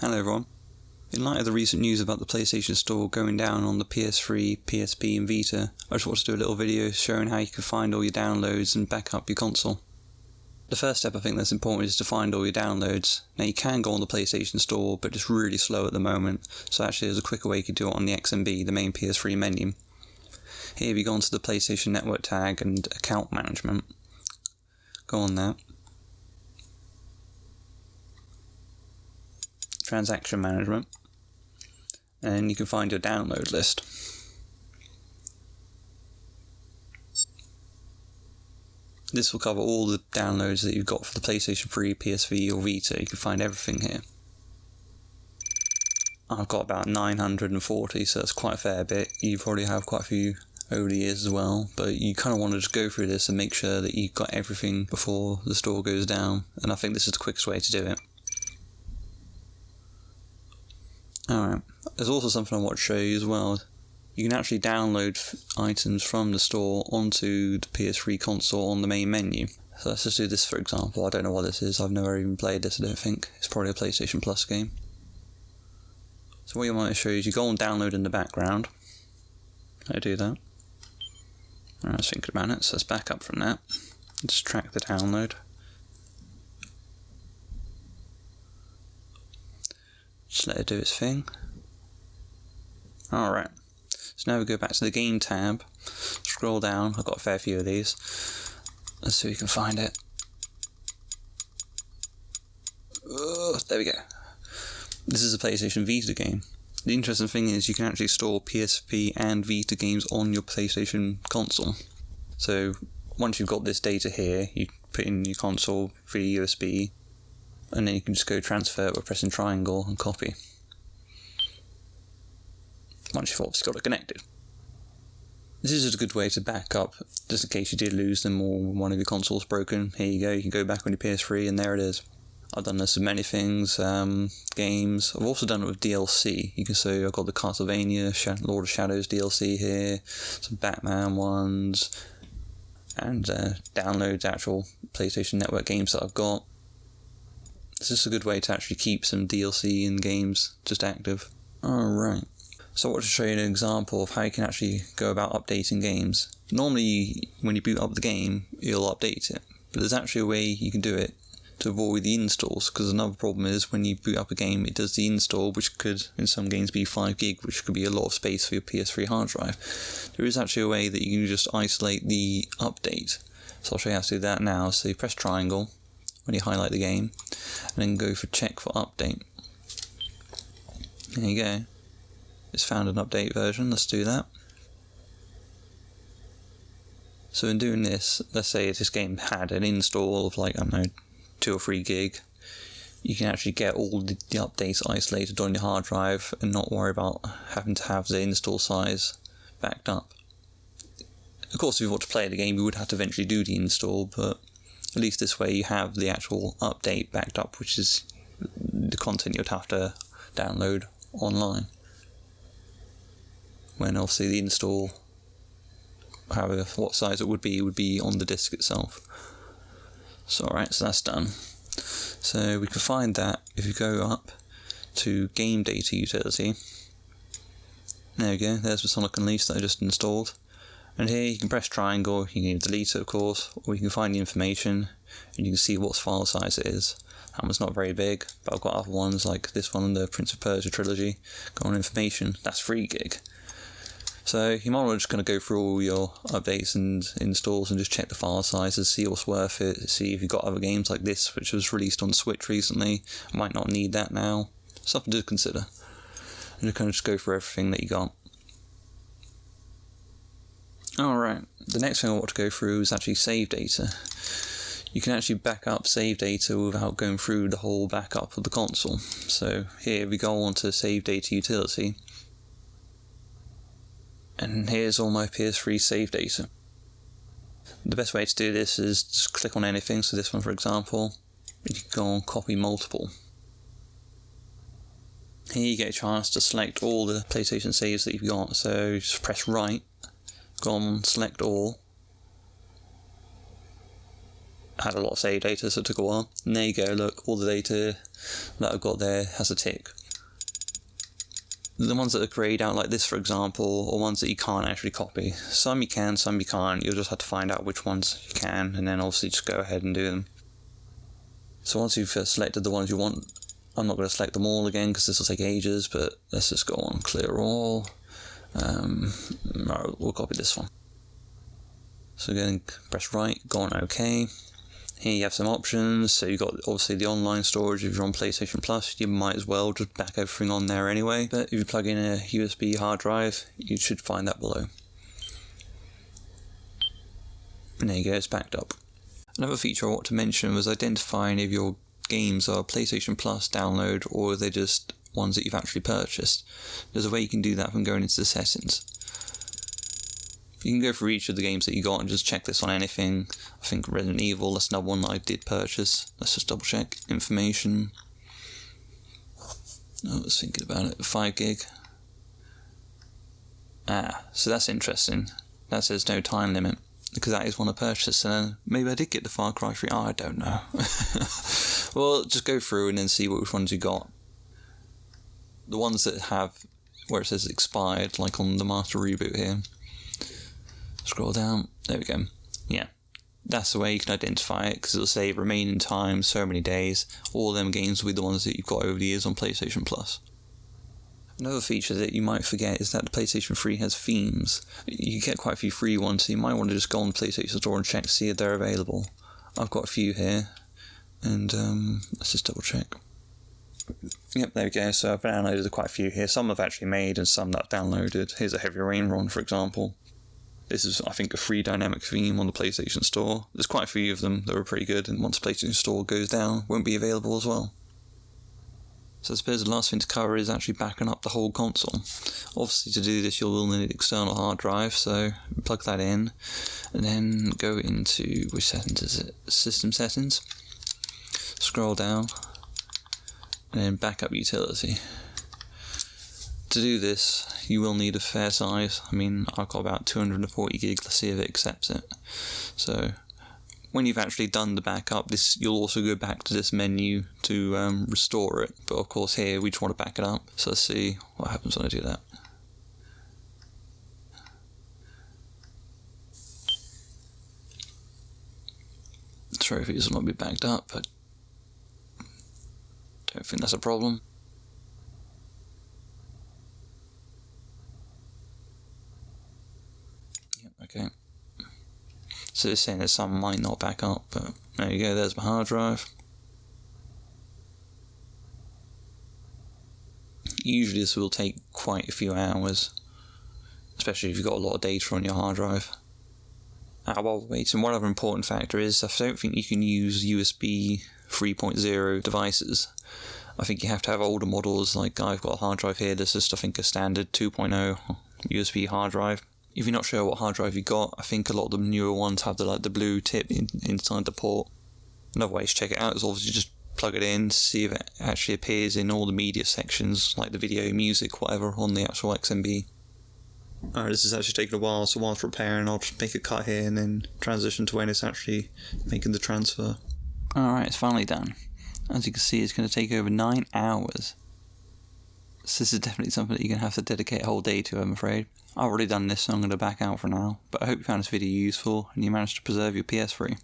Hello everyone. In light of the recent news about the PlayStation Store going down on the PS3, PSP and Vita, I just wanted to do a little video showing how you can find all your downloads and back up your console. The first step I think that's important is to find all your downloads. Now you can go on the PlayStation Store, but it's really slow at the moment, so actually there's a quicker way you could do it on the XMB, the main PS3 menu. Here we go onto the PlayStation Network tag and account management. Go on that. Transaction management. And you can find your download list. This will cover all the downloads that you've got for the PlayStation 3, PSV or Vita. You can find everything here. I've got about 940, so that's quite a fair bit. You probably have quite a few over the years as well, but you kind of want to just go through this and make sure that you've got everything before the store goes down, and I think this is the quickest way to do it. Alright, there's also something I want to show you as well. You can actually download items from the store onto the PS3 console on the main menu. So let's just do this for example. I don't know what this is, I've never even played this, I don't think. It's probably a PlayStation Plus game. So what you want to show you is you go on download in the background. I do that. I was thinking about it, so let's back up from that. Just track the download. Just let it do its thing. Alright, so now we go back to the game tab, scroll down, I've got a fair few of these. Let's see if we can find it. Oh, there we go. This is a PlayStation Vita game. The interesting thing is you can actually store PSP and Vita games on your PlayStation console. So once you've got this data here, you put in your console via USB, and then you can just go transfer it by pressing triangle and copy. Once you've obviously got it connected. This is just a good way to back up, just in case you did lose them or one of your consoles broken. Here you go, you can go back on your PS3 and there it is. I've done this with many things, games. I've also done it with DLC. You can see I've got the Castlevania, Lord of Shadows DLC here, some Batman ones, and downloads actual PlayStation Network games that I've got. It's just a good way to actually keep some DLC and games just active. Alright, so I want to show you an example of how you can actually go about updating games. Normally when you boot up the game, you'll update it, but there's actually a way you can do it to avoid the installs, because another problem is when you boot up a game it does the install, which could in some games be 5 gig, which could be a lot of space for your PS3 hard drive. There is actually a way that you can just isolate the update, so I'll show you how to do that now. So you press triangle when you highlight the game and then go for check for update. There you go, it's found an update version. Let's do that. So in doing this, let's say if this game had an install of like, I don't know, 2 or 3 gig, you can actually get all the updates isolated on your hard drive and not worry about having to have the install size backed up. Of course if you want to play the game you would have to eventually do the install, but at least this way you have the actual update backed up, which is the content you'd have to download online. When obviously the install, however what size it would be on the disk itself. So alright, so that's done. So we can find that if you go up to Game Data Utility. There we go, there's the Sonic Unleashed that I just installed. And here you can press triangle, you can delete it of course, or you can find the information and you can see what file size it is. That one's not very big, but I've got other ones like this one, the Prince of Persia trilogy. Go on information, that's 3 gig. So you might want to just kind of go through all your updates and installs and just check the file sizes, see what's worth it, see if you've got other games like this which was released on Switch recently, might not need that now. Something to consider. And you kind of just go through everything that you got. Alright, the next thing I want to go through is actually save data. You can actually back up save data without going through the whole backup of the console. So here we go on to save data utility. And here's all my PS3 save data. The best way to do this is just click on anything, so this one for example, you can go on copy multiple. Here you get a chance to select all the PlayStation saves that you've got, so just press right, go on select all, had a lot of save data, so it took a while. And there you go, look, all the data that I've got there has a tick. The ones that are grayed out like this, for example, are ones that you can't actually copy. Some you can, some you can't. You'll just have to find out which ones you can, and then obviously just go ahead and do them. So once you've selected the ones you want, I'm not going to select them all again because this will take ages, but let's just go on clear all. Right, we'll copy this one. So go and press right, go on OK. Here you have some options. So you've got obviously the online storage. If you're on PlayStation Plus, you might as well just back everything on there anyway. But if you plug in a USB hard drive, you should find that below. And there you go, it's backed up. Another feature I want to mention was identifying if your games are PlayStation Plus download or they're just ones that you've actually purchased. There's a way you can do that from going into the settings. You can go through each of the games that you got and just check this on anything. I think Resident Evil, that's another one that I did purchase. Let's just double check. Information. I was thinking about it. 5 gig. So that's interesting. That says no time limit, because that is one I purchased. And maybe I did get the Far Cry 3. I don't know. Well, just go through and then see which ones you got. The ones that have where it says expired, like on the Master Reboot here. Scroll down, there we go. Yeah, that's the way you can identify it, because it'll say remaining time, so many days. All them games will be the ones that you've got over the years on PlayStation Plus. Another feature that you might forget is that the PlayStation 3 has themes. You get quite a few free ones, so you might want to just go on the PlayStation Store and check to see if they're available. I've got a few here, and let's just double check. Yep, there we go. So I've downloaded quite a few here. Some I've actually made and some that I've downloaded. Here's a Heavy Rain one, for example. This is, I think, a free dynamic theme on the PlayStation Store. There's quite a few of them that are pretty good, and once the PlayStation Store goes down, won't be available as well. So I suppose the last thing to cover is actually backing up the whole console. Obviously to do this you'll need an external hard drive, so plug that in, and then go into, which settings is it? System settings. Scroll down, and then backup utility. To do this, you will need a fair size. I mean, I've got about 240 gig, let's see if it accepts it. So, when you've actually done the backup, you'll also go back to this menu to restore it. But of course here, we just want to back it up. So let's see what happens when I do that. Trophies will not be backed up, but don't think that's a problem. Okay, so it's saying that some might not back up, but there you go, there's my hard drive. Usually this will take quite a few hours, especially if you've got a lot of data on your hard drive. While waiting, one other important factor is I don't think you can use USB 3.0 devices. I think you have to have older models, like I've got a hard drive here, this is just I think a standard 2.0 USB hard drive. If you're not sure what hard drive you got, I think a lot of the newer ones have the blue tip inside the port. Another way to check it out is obviously just plug it in, see if it actually appears in all the media sections, like the video, music, whatever, on the actual XMB. Alright, this is actually taking a while, so whilst repairing I'll just make a cut here and then transition to when it's actually making the transfer. Alright, it's finally done. As you can see, it's going to take over 9 hours. So this is definitely something that you're going to have to dedicate a whole day to, I'm afraid. I've already done this, so I'm going to back out for now, but I hope you found this video useful and you managed to preserve your PS3.